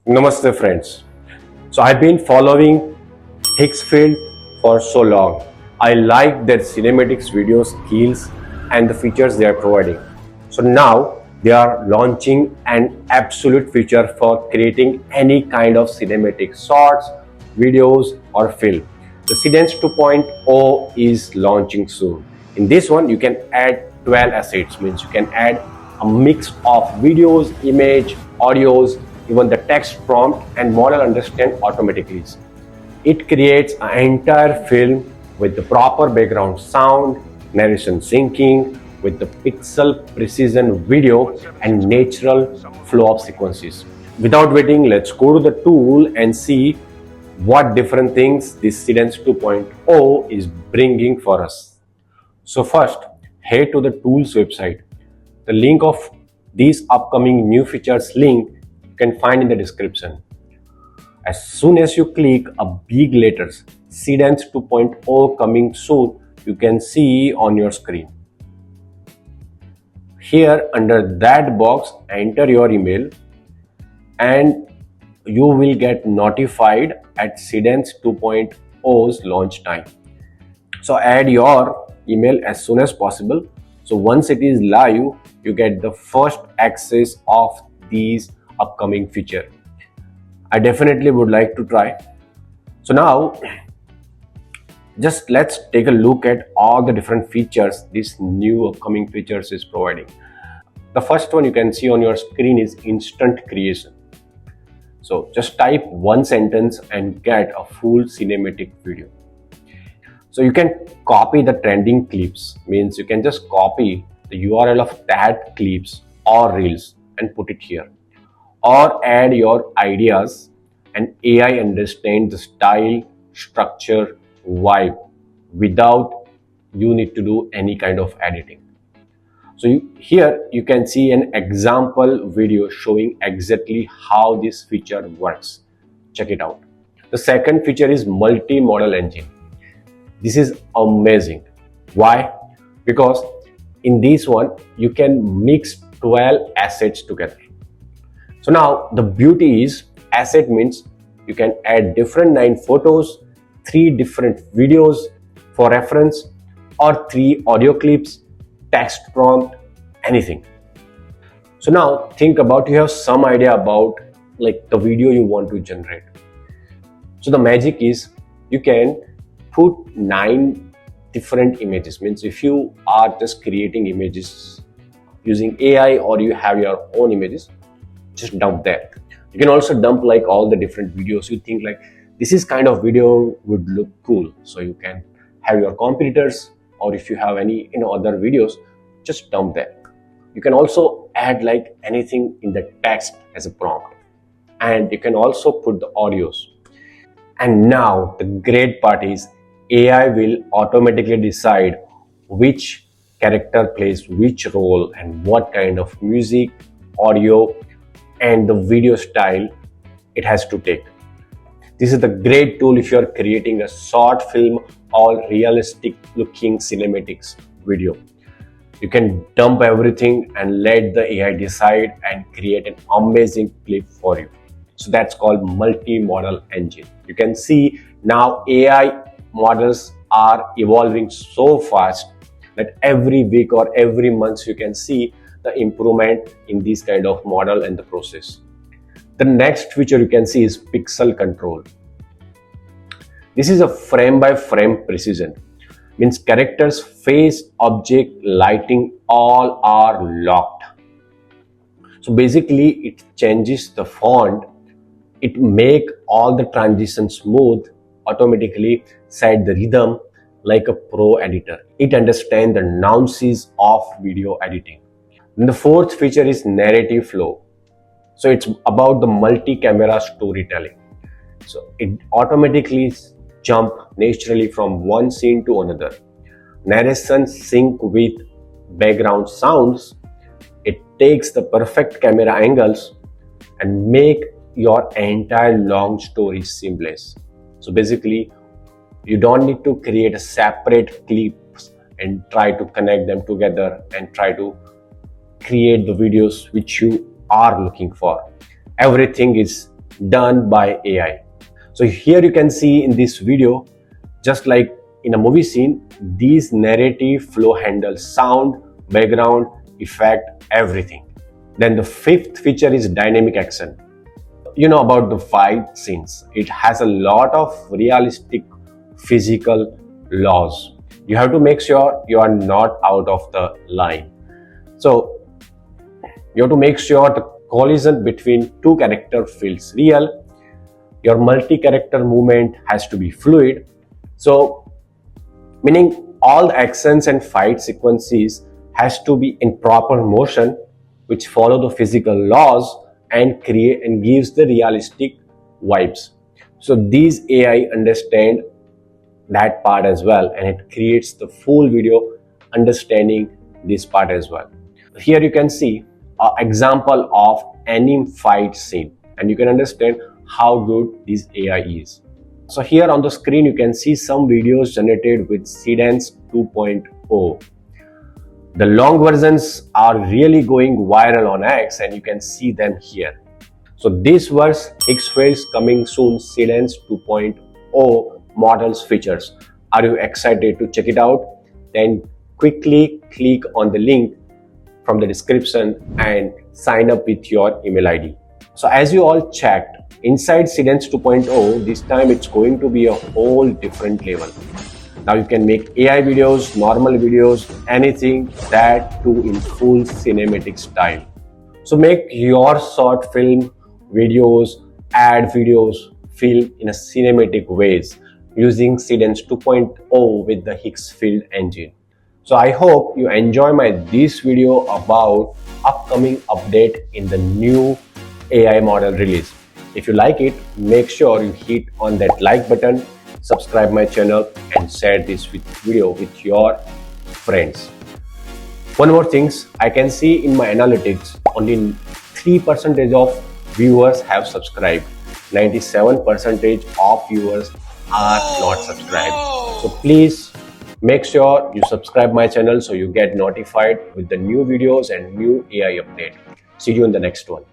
Namaste friends. So I've been following Higgsfield for so long. I like their cinematics video skills and the features they are providing. So now they are launching an absolute feature for creating any kind of cinematic shorts, videos or film. The Seedance 2.0 is launching soon. In this one you can add 12 assets, means you can add a mix of videos, image, audios, even the text prompt, and model understand automatically. It creates an entire film with the proper background sound, narration syncing, with the pixel precision video and natural flow of sequences. Without waiting, let's go to the tool and see what different things this Seedance 2.0 is bringing for us. So first, head to the tools website. The link of these upcoming new features link you can find in the description. As soon as you click a big letters Seedance 2.0 coming soon, you can see on your screen. Here under that box, enter your email and you will get notified at Seedance 2.0's launch time. So add your email as soon as possible. So once it is live, you get the first access of these upcoming feature. I definitely would like to try. So now just let's take a look at all the different features this new upcoming features is providing. The first one you can see on your screen is instant creation. So just type one sentence and get a full cinematic video. So you can copy the trending clips, means you can just copy the URL of that clips or reels and put it here, or add your ideas and AI understand the style, structure, vibe without you need to do any kind of editing. So here you can see an example video showing exactly how this feature works. Check it out. The second feature is multi-modal engine. This is amazing. Why? Because in this one you can mix 12 assets together. So now the beauty is asset means you can add different 9 photos, 3 different videos for reference, or 3 audio clips, text prompt, anything. So now think about, you have some idea about like the video you want to generate. So the magic is you can put 9 different images, means if you are just creating images using AI or you have your own images, just dump that. You can also dump like all the different videos you think like this is kind of video would look cool, so you can have your competitors, or if you have any other videos, just dump that. You can also add like anything in the text as a prompt, and you can also put the audios. And now the great part is AI will automatically decide which character plays which role and what kind of music, audio and the video style it has to take. This is the great tool if you are creating a short film or realistic looking cinematics video. You can dump everything and let the AI decide and create an amazing clip for you. So that's called multi-modal engine. You can see now AI models are evolving so fast that every week or every month you can see the improvement in this kind of model and the process. The next feature you can see is pixel control. This is a frame by frame precision, means characters, face, object, lighting all are locked. So basically it changes the font, it make all the transitions smooth, automatically set the rhythm like a pro editor. It understands the nuances of video editing. And the fourth feature is narrative flow. So it's about the multi-camera storytelling. So it automatically jump naturally from one scene to another. Narration sync with background sounds. It takes the perfect camera angles and make your entire long story seamless. So basically you don't need to create a separate clips and try to connect them together and try to create the videos which you are looking for. Everything is done by AI. So here you can see in this video, just like in a movie scene, these narrative flow handles sound, background, effect, everything. Then the fifth feature is dynamic action. You know about the fight scenes. It has a lot of realistic physical laws. You have to make sure you are not out of the line. So you have to make sure the collision between two characters feels real. Your multi-character movement has to be fluid. So meaning all the actions and fight sequences has to be in proper motion, which follow the physical laws and create and gives the realistic vibes. So these AI understand that part as well, and it creates the full video understanding this part as well. Here you can see an example of anime fight scene, and you can understand how good this AI is. So here on the screen you can see some videos generated with Seedance 2.0. The long versions are really going viral on X, and you can see them here. So this was Higgsfield coming soon Seedance 2.0 models features. Are you excited to check it out? Then quickly click on the link from the description and sign up with your email ID. So as you all checked, inside Seedance 2.0, this time it's going to be a whole different level. Now you can make AI videos, normal videos, anything, that too in full cinematic style. So make your short film videos, ad videos feel in a cinematic ways using Seedance 2.0 with the Higgsfield engine. So I hope you enjoy this video about upcoming update in the new AI model release. If you like it, make sure you hit on that like button, subscribe my channel and share this video with your friends. One more things, I can see in my analytics only 3% of viewers have subscribed. 97% of viewers are not subscribed. So please make sure you subscribe my channel so you get notified with the new videos and new AI update. See you in the next one.